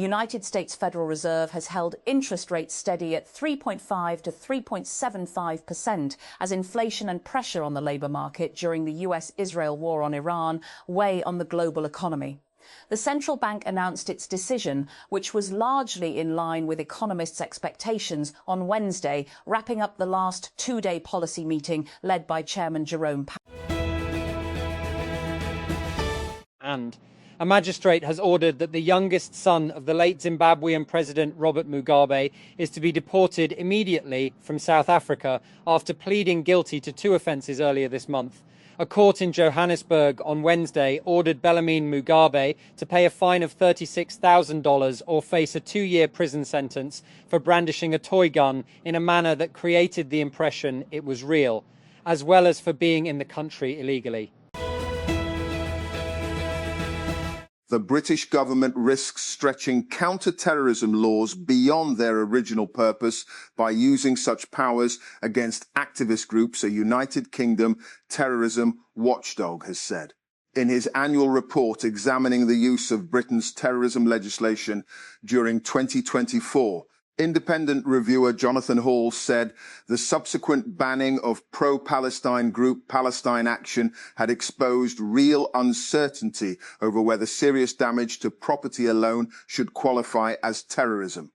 United States Federal Reserve has held interest rates steady at 3.5 to 3.75% as inflation and pressure on the labour market during the US-Israel war on Iran weigh on the global economy. The central bank announced its decision, which was largely in line with economists' expectations, on Wednesday, wrapping up the last two-day policy meeting led by Chairman Jerome Powell. And a magistrate has ordered that the youngest son of the late Zimbabwean President Robert Mugabe is to be deported immediately from South Africa after pleading guilty to 2 offences earlier this month. A court in Johannesburg on Wednesday ordered Bellarmine Mugabe to pay a fine of $36,000 or face a 2-year prison sentence for brandishing a toy gun in a manner that created the impression it was real, as well as for being in the country illegally. The British government risks stretching counter-terrorism laws beyond their original purpose by using such powers against activist groups, a United Kingdom terrorism watchdog has said. In his annual report examining the use of Britain's terrorism legislation during 2024, independent reviewer Jonathan Hall said the subsequent banning of pro-Palestine group Palestine Action had exposed real uncertainty over whether serious damage to property alone should qualify as terrorism.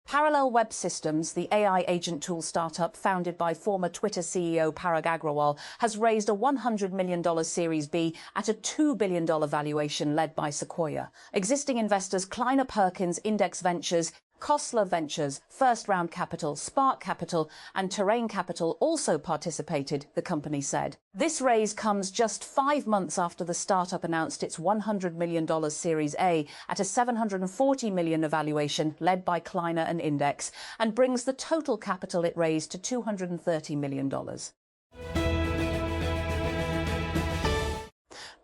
Parallel Web Systems, the AI agent tool startup founded by former Twitter CEO Parag Agrawal, has raised a $100 million Series B at a $2 billion valuation led by Sequoia. Existing investors Kleiner Perkins, Index Ventures, Kostler Ventures, First Round Capital, Spark Capital and Terrain Capital also participated, the company said. This raise comes just 5 months after the startup announced its $100 million Series A at a $740 million valuation led by Kleiner and Index, and brings the total capital it raised to $230 million.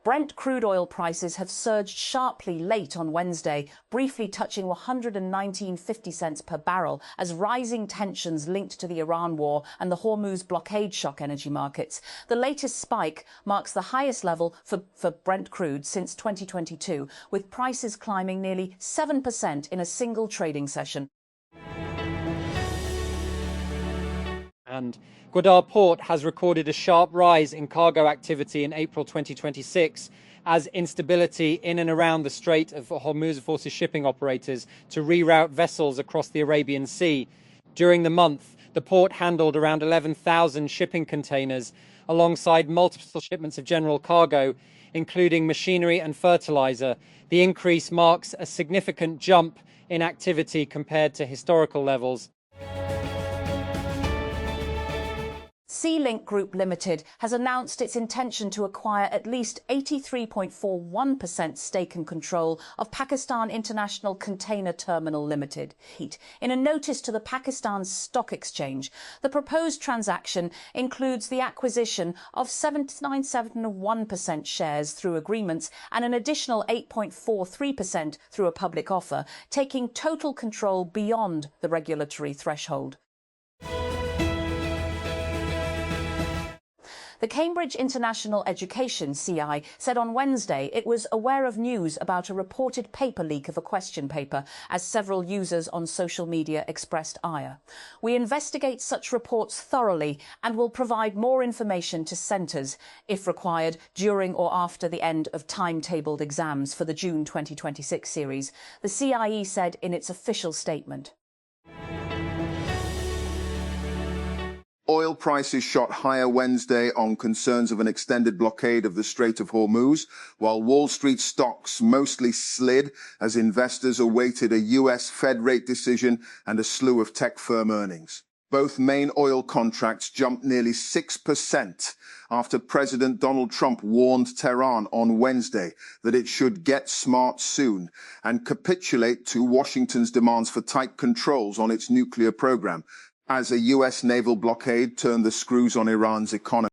Brent crude oil prices have surged sharply late on Wednesday, briefly touching 119.50 cents per barrel as rising tensions linked to the Iran war and the Hormuz blockade shock energy markets. The latest spike marks the highest level for Brent crude since 2022, with prices climbing nearly 7% in a single trading session. And Gwadar Port has recorded a sharp rise in cargo activity in April 2026 as instability in and around the Strait of Hormuz forces shipping operators to reroute vessels across the Arabian Sea. During the month, the port handled around 11,000 shipping containers alongside multiple shipments of general cargo, including machinery and fertilizer. The increase marks a significant jump in activity compared to historical levels. Sea-Link Group Limited has announced its intention to acquire at least 83.41% stake and control of Pakistan International Container Terminal Limited. In a notice to the Pakistan Stock Exchange, the proposed transaction includes the acquisition of 7.971% shares through agreements and an additional 8.43% through a public offer, taking total control beyond the regulatory threshold. The Cambridge International Education, CI, said on Wednesday it was aware of news about a reported paper leak of a question paper, as several users on social media expressed ire. We investigate such reports thoroughly and will provide more information to centres, if required, during or after the end of timetabled exams for the June 2026 series, the CIE said in its official statement. Oil prices shot higher Wednesday on concerns of an extended blockade of the Strait of Hormuz, while Wall Street stocks mostly slid as investors awaited a US Fed rate decision and a slew of tech firm earnings. Both main oil contracts jumped nearly 6% after President Donald Trump warned Tehran on Wednesday that it should get smart soon and capitulate to Washington's demands for tight controls on its nuclear program, as a US naval blockade turned the screws on Iran's economy.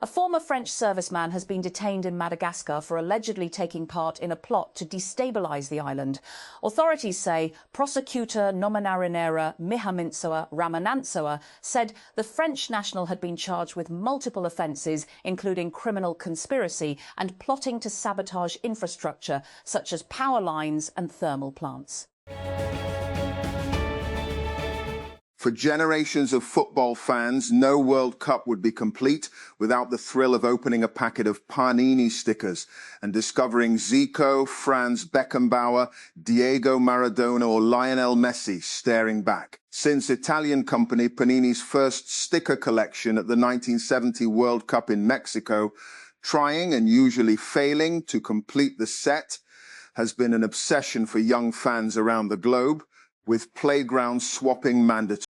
A former former French serviceman has been detained in Madagascar for allegedly taking part in a plot to destabilise the island. Authorities say prosecutor Nominarinera Mihamintsoa Ramanantsoa said the French national had been charged with multiple offences, including criminal conspiracy and plotting to sabotage infrastructure such as power lines and thermal plants. For generations of football fans, no World Cup would be complete without the thrill of opening a packet of Panini stickers and discovering Zico, Franz Beckenbauer, Diego Maradona or Lionel Messi staring back. Since Italian company Panini's first sticker collection at the 1970 World Cup in Mexico, trying and usually failing to complete the set has been an obsession for young fans around the globe, with playground swapping mandatory.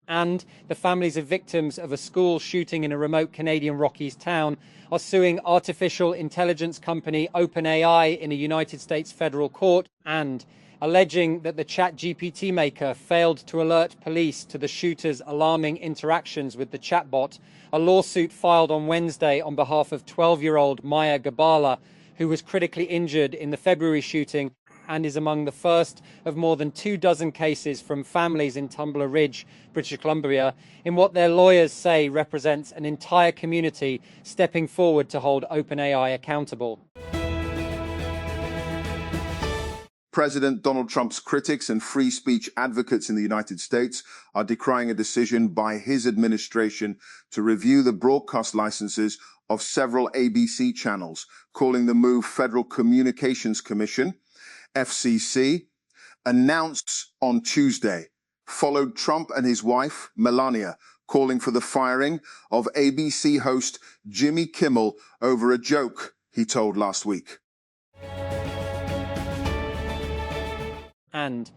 And the families of victims of a school shooting in a remote Canadian Rockies town are suing artificial intelligence company OpenAI in a United States federal court and alleging that the ChatGPT maker failed to alert police to the shooter's alarming interactions with the chatbot. A lawsuit filed on Wednesday on behalf of 12-year-old Maya Gabala, who was critically injured in the February shooting and is among the first of more than 24 cases from families in Tumbler Ridge, British Columbia, in what their lawyers say represents an entire community stepping forward to hold OpenAI accountable. President Donald Trump's critics and free speech advocates in the United States are decrying a decision by his administration to review the broadcast licenses of several ABC channels, calling the move Federal Communications Commission, FCC, announced on Tuesday, followed Trump and his wife, Melania, calling for the firing of ABC host Jimmy Kimmel over a joke he told last week. And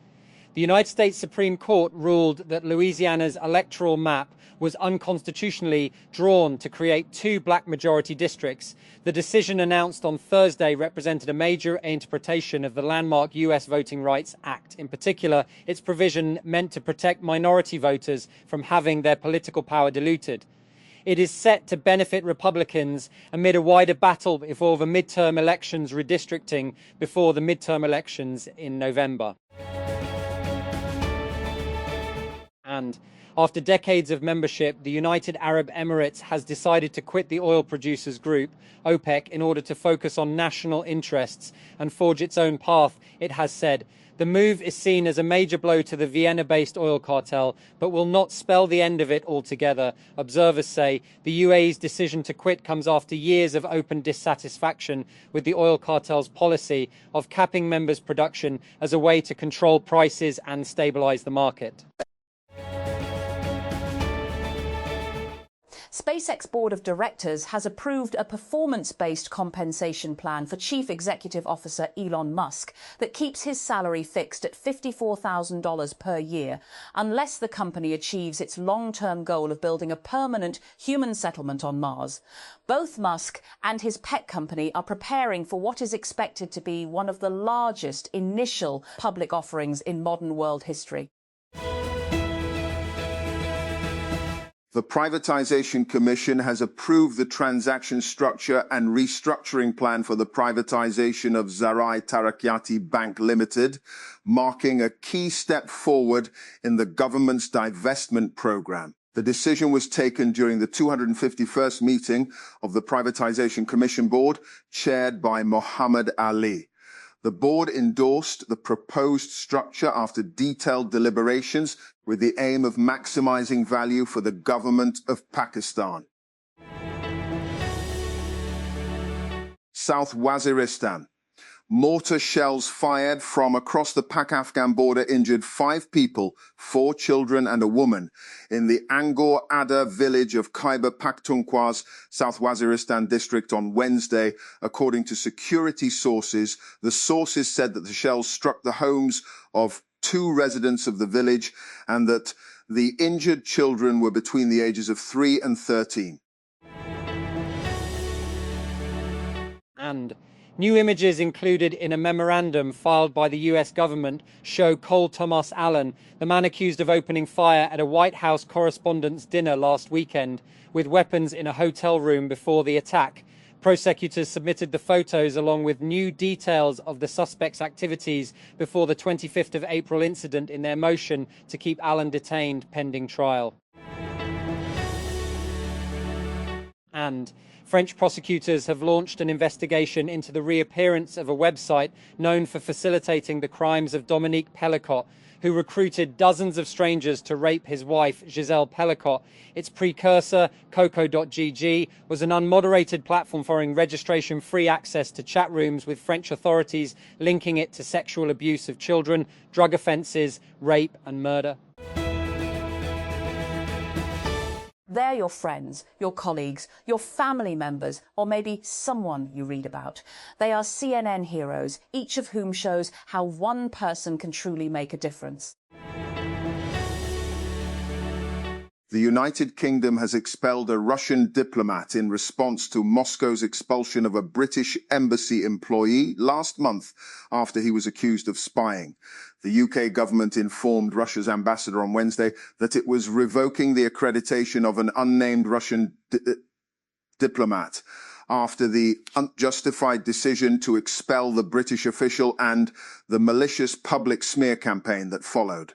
the United States Supreme Court ruled that Louisiana's electoral map was unconstitutionally drawn to create 2 black majority districts. The decision announced on Thursday represented a major interpretation of the landmark U.S. Voting Rights Act. In particular, its provision meant to protect minority voters from having their political power diluted. It is set to benefit Republicans amid a wider battle before the midterm elections redistricting before the midterm elections in November. And after decades of membership, the United Arab Emirates has decided to quit the oil producers group, OPEC, in order to focus on national interests and forge its own path, it has said. The move is seen as a major blow to the Vienna-based oil cartel, but will not spell the end of it altogether. Observers say the UAE's decision to quit comes after years of open dissatisfaction with the oil cartel's policy of capping members' production as a way to control prices and stabilize the market. SpaceX Board of Directors has approved a performance-based compensation plan for Chief Executive Officer Elon Musk that keeps his salary fixed at $54,000 per year unless the company achieves its long-term goal of building a permanent human settlement on Mars. Both Musk and his pet company are preparing for what is expected to be one of the largest initial public offerings in modern world history. The Privatization Commission has approved the transaction structure and restructuring plan for the privatization of Zarai Tarakiati Bank Limited, marking a key step forward in the government's divestment program. The decision was taken during the 251st meeting of the Privatization Commission Board, chaired by Mohammed Ali. The board endorsed the proposed structure after detailed deliberations with the aim of maximizing value for the government of Pakistan. South Waziristan. Mortar shells fired from across the Pak-Afghan border injured 5 people, 4 children and a woman, in the Angor Ada village of Khyber Pakhtunkhwa's South Waziristan district on Wednesday, according to security sources. The sources said that the shells struck the homes of 2 residents of the village and that the injured children were between the ages of 3 and 13. And New images included in a memorandum filed by the US government show Cole Thomas Allen, the man accused of opening fire at a White House correspondents' dinner last weekend, with weapons in a hotel room before the attack. Prosecutors submitted the photos along with new details of the suspect's activities before the 25th of April incident in their motion to keep Allen detained pending trial. And French prosecutors have launched an investigation into the reappearance of a website known for facilitating the crimes of Dominique Pellicot, who recruited dozens of strangers to rape his wife, Giselle Pellicot. Its precursor, Coco.gg, was an unmoderated platform offering registration-free access to chat rooms with French authorities linking it to sexual abuse of children, drug offences, rape and murder. They're your friends, your colleagues, your family members, or maybe someone you read about. They are CNN heroes, each of whom shows how one person can truly make a difference. The United Kingdom has expelled a Russian diplomat in response to Moscow's expulsion of a British embassy employee last month after he was accused of spying. The UK government informed Russia's ambassador on Wednesday that it was revoking the accreditation of an unnamed Russian diplomat after the unjustified decision to expel the British official and the malicious public smear campaign that followed.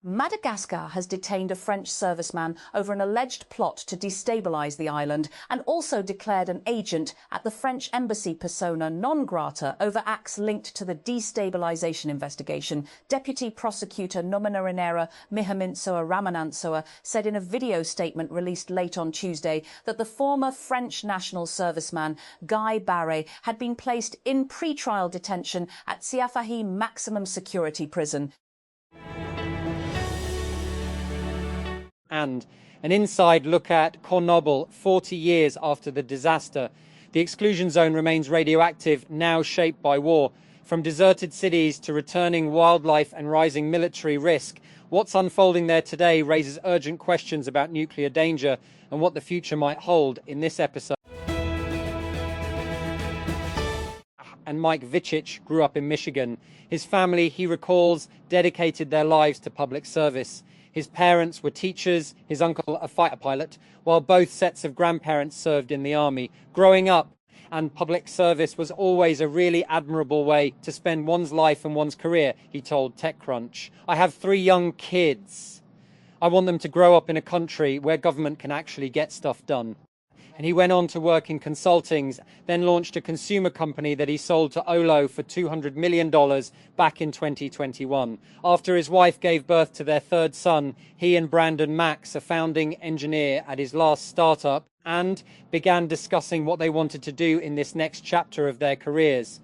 Madagascar has detained a French serviceman over an alleged plot to destabilise the island and also declared an agent at the French embassy persona non grata over acts linked to the destabilisation investigation. Deputy Prosecutor Nominarinera Mihamintsoa Ramanantsoa said in a video statement released late on Tuesday that the former French national serviceman Guy Barret had been placed in pre-trial detention at Siafahi Maximum Security Prison. And an inside look at Chernobyl 40 years after the disaster. The exclusion zone remains radioactive, now shaped by war. From deserted cities to returning wildlife and rising military risk, what's unfolding there today raises urgent questions about nuclear danger and what the future might hold in this episode. And Mike Vichich grew up in Michigan. His family, he recalls, dedicated their lives to public service. His parents were teachers, his uncle a fighter pilot, while both sets of grandparents served in the army. Growing up, and public service was always a really admirable way to spend one's life and one's career, he told TechCrunch. I have 3 young kids. I want them to grow up in a country where government can actually get stuff done. And he went on to work in consulting, then launched a consumer company that he sold to Olo for $200 million back in 2021. After his wife gave birth to their 3rd son, he and Brandon Max, a founding engineer at his last startup, and began discussing what they wanted to do in this next chapter of their careers.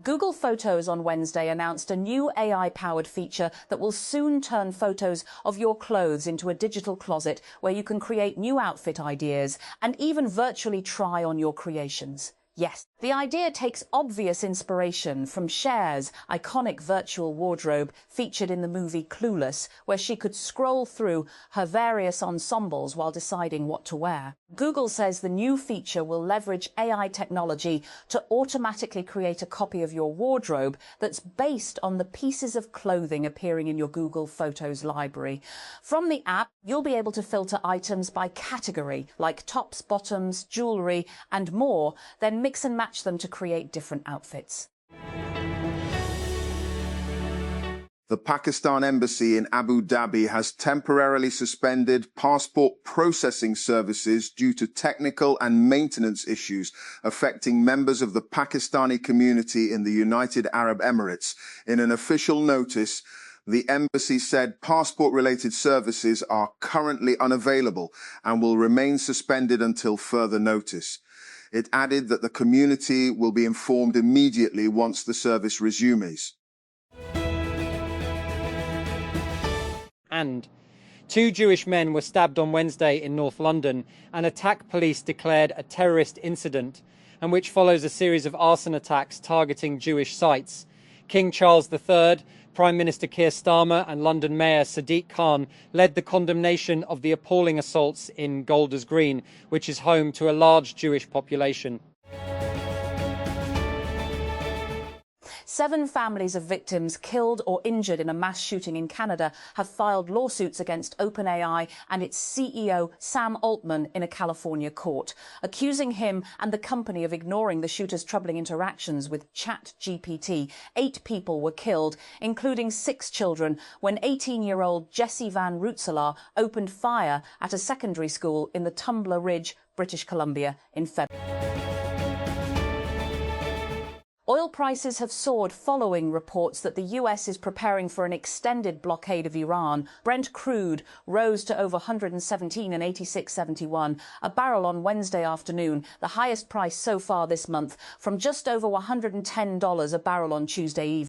Google Photos on Wednesday announced a new AI-powered feature that will soon turn photos of your clothes into a digital closet where you can create new outfit ideas and even virtually try on your creations. Yes, the idea takes obvious inspiration from Cher's iconic virtual wardrobe featured in the movie Clueless, where she could scroll through her various ensembles while deciding what to wear. Google says the new feature will leverage AI technology to automatically create a copy of your wardrobe that's based on the pieces of clothing appearing in your Google Photos library. From the app, you'll be able to filter items by category, like tops, bottoms, jewellery, and more, then mix and match them to create different outfits. The Pakistan embassy in Abu Dhabi has temporarily suspended passport processing services due to technical and maintenance issues affecting members of the Pakistani community in the United Arab Emirates. In an official notice, the embassy said passport-related services are currently unavailable and will remain suspended until further notice. It added that the community will be informed immediately once the service resumes. And 2 Jewish men were stabbed on Wednesday in North London, an attack police declared a terrorist incident, and which follows a series of arson attacks targeting Jewish sites. King Charles III, Prime Minister Keir Starmer and London Mayor Sadiq Khan led the condemnation of the appalling assaults in Golders Green, which is home to a large Jewish population. 7 families of victims killed or injured in a mass shooting in Canada have filed lawsuits against OpenAI and its CEO Sam Altman in a California court, accusing him and the company of ignoring the shooter's troubling interactions with ChatGPT. 8 people were killed, including 6 children, when 18-year-old Jesse Van Rootselaar opened fire at a secondary school in the Tumbler Ridge, British Columbia, in February. Oil prices have soared following reports that the US is preparing for an extended blockade of Iran. Brent crude rose to over $117 and 86.71 a barrel on Wednesday afternoon, the highest price so far this month, from just over $110 a barrel on Tuesday evening.